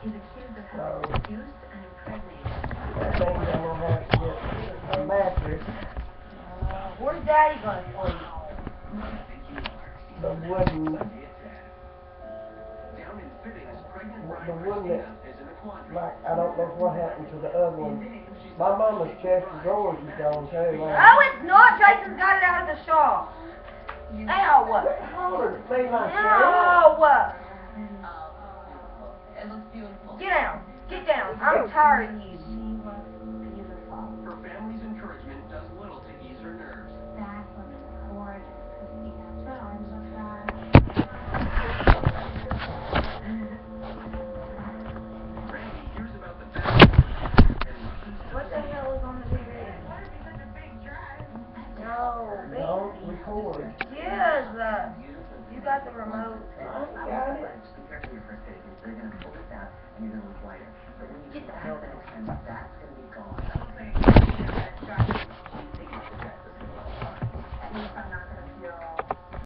He's accused of So, having seduced and impregnated. that means I'm gonna have to get a mattress, Where's Daddy gonna sleep? the wooden, like, I don't know what happened to the other one. My mama's chest of drawers is gone too, man. No, it's not. Jason's got it out of the shop. Ow! Hollered at me like that. No! It looks beautiful. Get down. Get down. I'm tired of you. Her family's encouragement does little to ease her nerves. That looks gorgeous. Because arms look that. Randy hears about the best What the hell is on the TV? No, Don't record. yes, you got the remote. I got it. Compared to your first date, they're going to pull this out and you're going to look lighter.